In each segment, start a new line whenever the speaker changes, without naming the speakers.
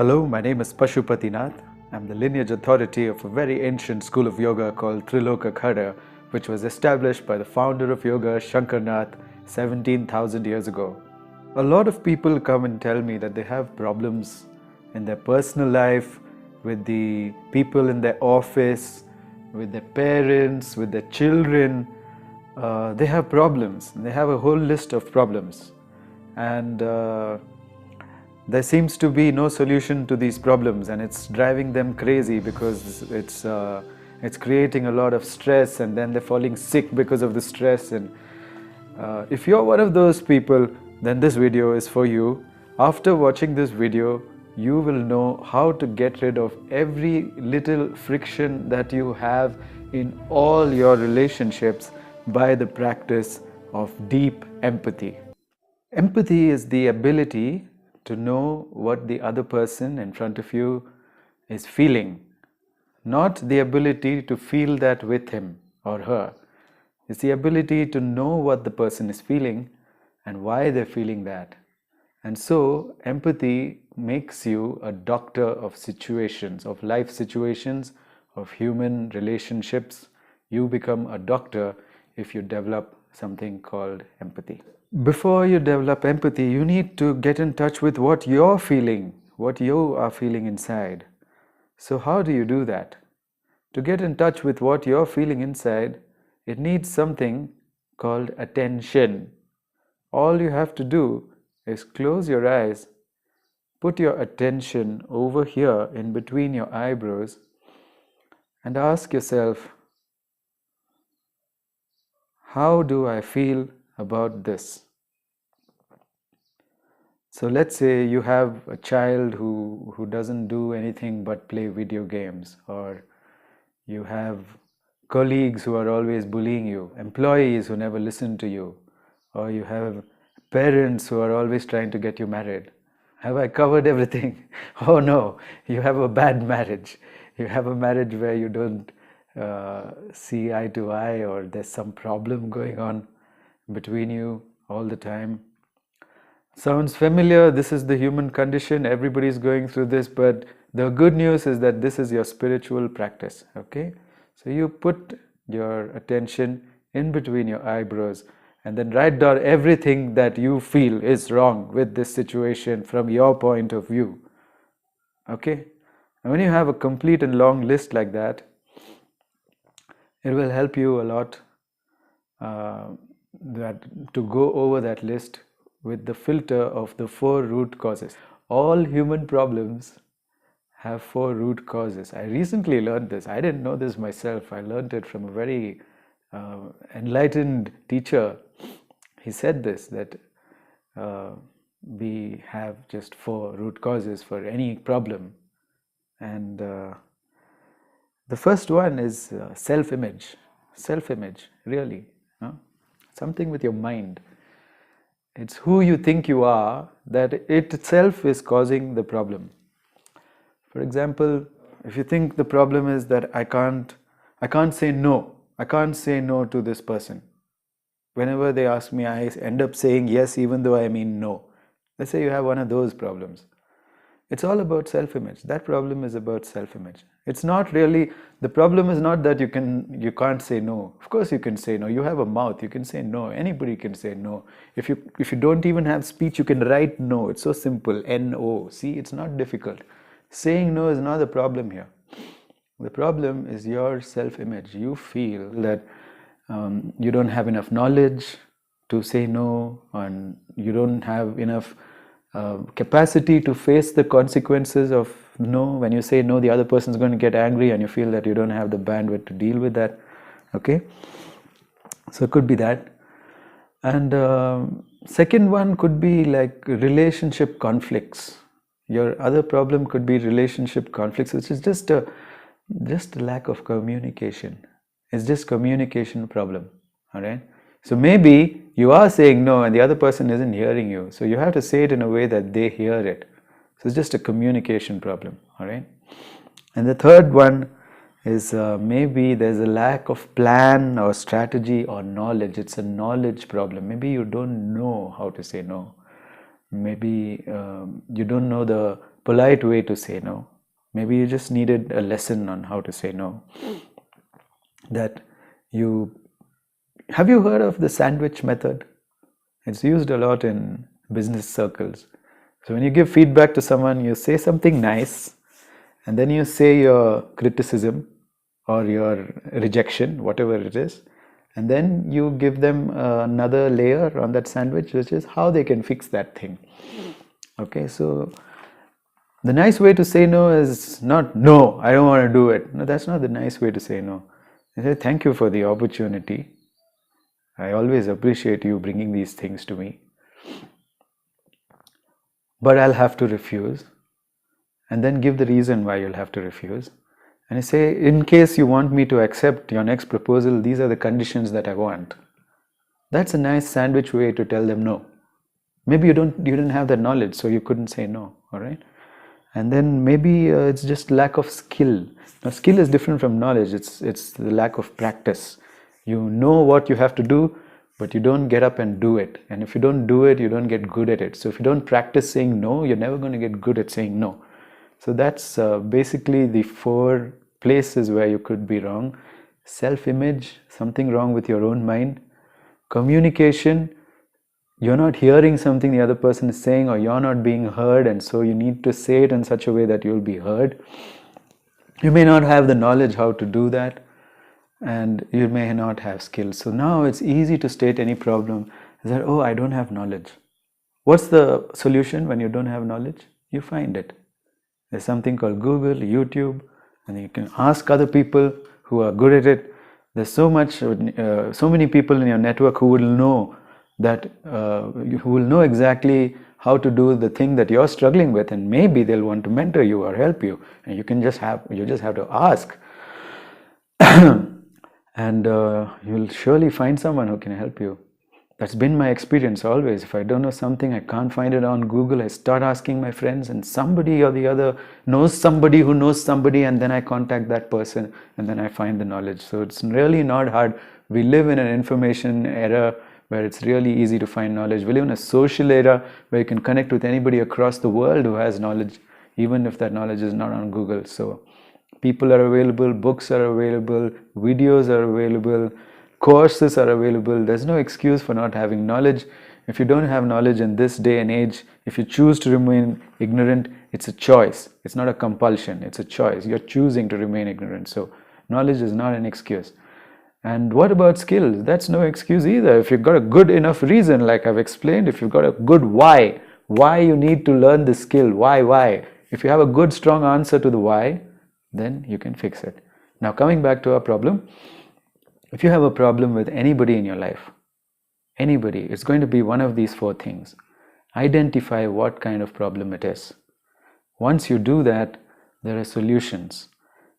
Hello, my name is Pashupatinath. I'm the lineage authority of a very ancient school of yoga called Triloka Khara, which was established by the founder of yoga, Shankarnath, 17,000 years ago. A lot of people come and tell me that they have problems in their personal life, with the people in their office, with their parents, with their children. They have problems. They have a whole list of problems. And there seems to be no solution to these problems, and it's driving them crazy because it's creating a lot of stress, and then they're falling sick because of the stress. And if you're one of those people, then this video is for you. After watching this video, you will know how to get rid of every little friction that you have in all your relationships by the practice of deep empathy. Empathy is the ability to know what the other person in front of you is feeling, not the ability to feel that with him or her. It's the ability to know what the person is feeling and why they're feeling that. And so empathy makes you a doctor of situations, of life situations, of human relationships. You become a doctor if you develop something called empathy. Before you develop empathy, you need to get in touch with what you're feeling, what you are feeling inside. So how do you do that? To get in touch with what you're feeling inside, it needs something called attention. All you have to do is close your eyes, put your attention over here in between your eyebrows, and ask yourself, how do I feel about this? So let's say you have a child who doesn't do anything but play video games, or you have colleagues who are always bullying you, employees who never listen to you, or you have parents who are always trying to get you married. Have I covered everything? Oh no, you have a bad marriage. You have a marriage where you don't see eye to eye, or there's some problem going on between you all the time. Sounds familiar? This is the human condition. Everybody's going through this, but the good news is that this is your spiritual practice. Okay, so you put your attention in between your eyebrows and then write down everything that you feel is wrong with this situation from your point of view. Okay, and when you have a complete and long list like that, it will help you a lot to go over that list with the filter of the 4 root causes. All human problems have 4 root causes. I recently learned this. I didn't know this myself. I learned it from a very enlightened teacher. He said this, that we have just 4 root causes for any problem. And the first one is self-image. Self-image, really. Something with your mind. It's who you think you are, that it itself is causing the problem. For example, if you think the problem is that I can't say no. I can't say no to this person. Whenever they ask me, I end up saying yes even though I mean no. Let's say you have one of those problems. It's all about self-image. That problem is about self-image. It's not really, the problem is not that you can't say no. Of course you can say no. You have a mouth, you can say no. Anybody can say no. If you don't even have speech, you can write no. It's so simple, N-O. See, it's not difficult. Saying no is not the problem here. The problem is your self-image. You feel that you don't have enough knowledge to say no, and you don't have enough capacity to face the consequences of no. When you say no, the other person is going to get angry, and you feel that you don't have the bandwidth to deal with that. Okay, so it could be that. And second one could be like relationship conflicts. Your other problem could be relationship conflicts, which is just a lack of communication. It's just communication problem. All right. So maybe you are saying no and the other person isn't hearing you. So you have to say it in a way that they hear it. So it's just a communication problem. All right. And the third one is maybe there's a lack of plan or strategy or knowledge. It's a knowledge problem. Maybe you don't know how to say no. Maybe you don't know the polite way to say no. Maybe you just needed a lesson on how to say no. Have you heard of the sandwich method? It's used a lot in business circles. So when you give feedback to someone, you say something nice, and then you say your criticism or your rejection, whatever it is, and then you give them another layer on that sandwich, which is how they can fix that thing. Okay, so the nice way to say no is not, no, I don't want to do it. No, that's not the nice way to say no. You say, thank you for the opportunity. I always appreciate you bringing these things to me. But I'll have to refuse. And then give the reason why you'll have to refuse. And you say, in case you want me to accept your next proposal, these are the conditions that I want. That's a nice sandwich way to tell them no. Maybe you didn't have that knowledge, so you couldn't say no, all right? And then maybe it's just lack of skill. Now, skill is different from knowledge. It's the lack of practice. You know what you have to do, but you don't get up and do it. And if you don't do it, you don't get good at it. So if you don't practice saying no, you're never going to get good at saying no. So that's basically the 4 places where you could be wrong. Self-image, something wrong with your own mind. Communication, you're not hearing something the other person is saying, or you're not being heard, and so you need to say it in such a way that you'll be heard. You may not have the knowledge how to do that, and you may not have skills. So now it's easy to state any problem that, oh, I don't have knowledge. What's the solution when you don't have knowledge? You find it. There's something called Google, YouTube, and you can ask other people who are good at it. There's so many people in your network who will know who will know exactly how to do the thing that you're struggling with, and maybe they'll want to mentor you or help you. And you just have to ask, and you'll surely find someone who can help you. That's been my experience always. If I don't know something, I can't find it on Google, I start asking my friends, and somebody or the other knows somebody who knows somebody, and then I contact that person, and then I find the knowledge. So it's really not hard. We live in an information era where it's really easy to find knowledge. We live in a social era where you can connect with anybody across the world who has knowledge, even if that knowledge is not on Google. So people are available, books are available, videos are available, courses are available. There's no excuse for not having knowledge. If you don't have knowledge in this day and age, if you choose to remain ignorant, it's a choice. It's not a compulsion, it's a choice. You're choosing to remain ignorant. So knowledge is not an excuse. And what about skills? That's no excuse either. If you've got a good enough reason, like I've explained, if you've got a good why you need to learn the skill, why. If you have a good strong answer to the why, then you can fix it. Now coming back to our problem, if you have a problem with anybody in your life, anybody, it's going to be one of these 4 things. Identify what kind of problem it is. Once you do that, there are solutions.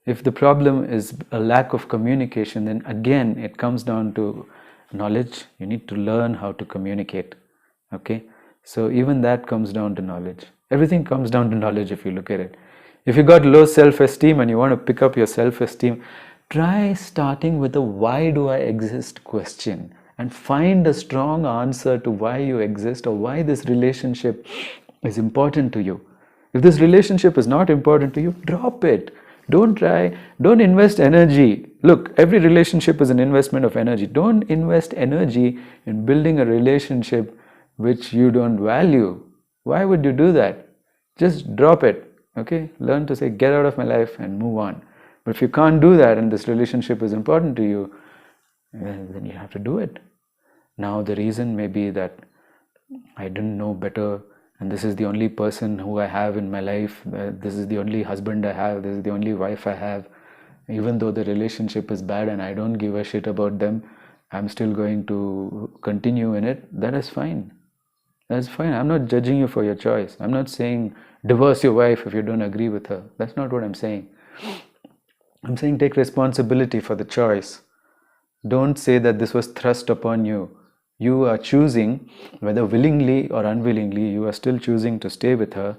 If the problem is a lack of communication, then again it comes down to knowledge. You need to learn how to communicate. Okay, so even that comes down to knowledge. Everything comes down to knowledge if you look at it. If you got low self-esteem and you want to pick up your self-esteem, try starting with a why do I exist question, and find a strong answer to why you exist or why this relationship is important to you. If this relationship is not important to you, drop it. Don't invest energy. Look, every relationship is an investment of energy. Don't invest energy in building a relationship which you don't value. Why would you do that? Just drop it. Okay? Learn to say, get out of my life and move on. But if you can't do that and this relationship is important to you, then you have to do it. Now the reason may be that I didn't know better, and this is the only person who I have in my life, this is the only husband I have, this is the only wife I have. Even though the relationship is bad and I don't give a shit about them, I'm still going to continue in it. That is fine. That's fine. I'm not judging you for your choice. I'm not saying divorce your wife if you don't agree with her. That's not what I'm saying. I'm saying take responsibility for the choice. Don't say that this was thrust upon you. You are choosing, whether willingly or unwillingly, you are still choosing to stay with her.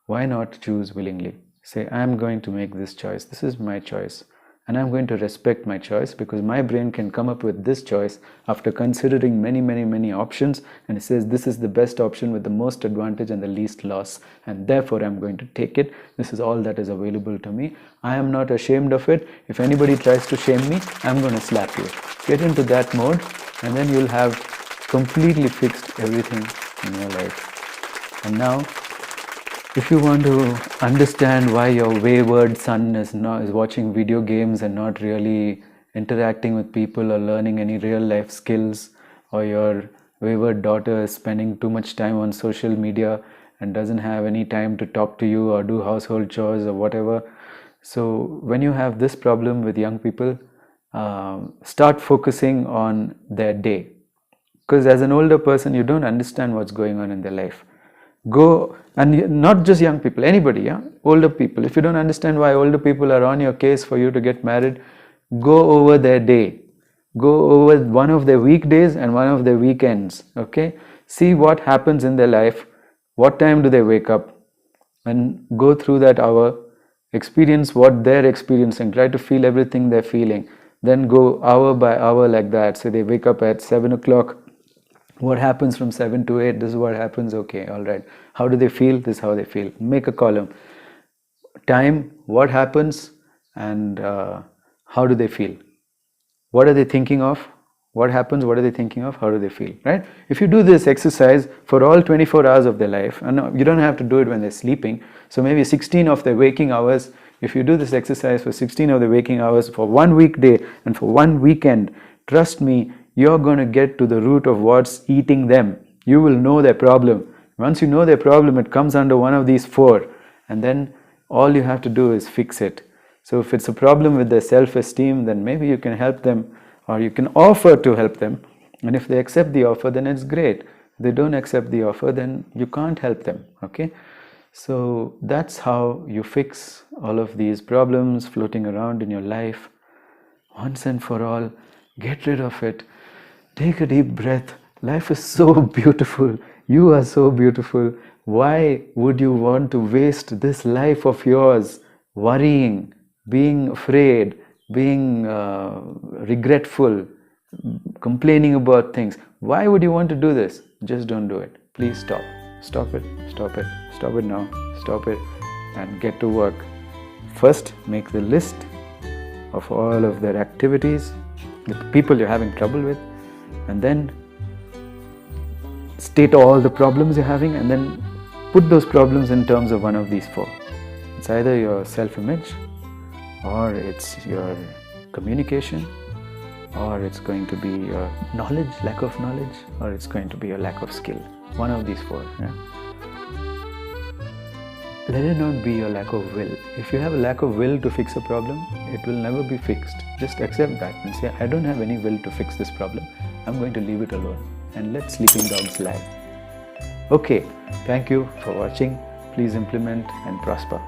Why not choose willingly? Say, I'm going to make this choice. This is my choice. and I'm going to respect my choice, because my brain can come up with this choice after considering many options, and it says this is the best option with the most advantage and the least loss, and therefore I'm going to take it. This is all that is available to me. I am not ashamed of it. If anybody tries to shame me, I'm going to slap you. Get into that mode, and then you'll have completely fixed everything in your life. And now, if you want to understand why your wayward son is watching video games and not really interacting with people or learning any real life skills, or your wayward daughter is spending too much time on social media and doesn't have any time to talk to you or do household chores or whatever. So when you have this problem with young people, start focusing on their day, because as an older person you don't understand what's going on in their life. Go, and not just young people, anybody, older people. If you don't understand why older people are on your case for you to get married, go over their day. Go over one of their weekdays and one of their weekends, okay? See what happens in their life, what time do they wake up, and go through that hour, experience what they're experiencing, try to feel everything they're feeling, then go hour by hour like that. So they wake up at 7 o'clock, what happens from 7 to 8, this is what happens, okay, all right. How do they feel? This is how they feel. Make a column. Time, what happens, and how do they feel? What are they thinking of? What happens? What are they thinking of? How do they feel? Right? If you do this exercise for all 24 hours of their life, and you don't have to do it when they're sleeping, so maybe 16 of their waking hours, if you do this exercise for 16 of the waking hours for one weekday and for one weekend, trust me, you're going to get to the root of what's eating them. You will know their problem. Once you know their problem, it comes under one of these 4, and then all you have to do is fix it. So if it's a problem with their self-esteem, then maybe you can help them, or you can offer to help them. And if they accept the offer, then it's great. If they don't accept the offer, then you can't help them, okay? So that's how you fix all of these problems floating around in your life. Once and for all, get rid of it. Take a deep breath. Life is so beautiful. You are so beautiful. Why would you want to waste this life of yours worrying, being afraid, being regretful, complaining about things? Why would you want to do this? Just don't do it. Please stop. Stop it. Stop it. Stop it now. Stop it and get to work. First, make the list of all of their activities, the people you're having trouble with, and then state all the problems you're having, and then put those problems in terms of one of these 4. It's either your self-image, or it's your communication, or it's going to be your knowledge, lack of knowledge, or it's going to be your lack of skill. One of these 4. Let it not be your lack of will. If you have a lack of will to fix a problem, it will never be fixed. Just accept that and say, I don't have any will to fix this problem. I'm going to leave it alone and let sleeping dogs lie. Okay, thank you for watching. Please implement and prosper.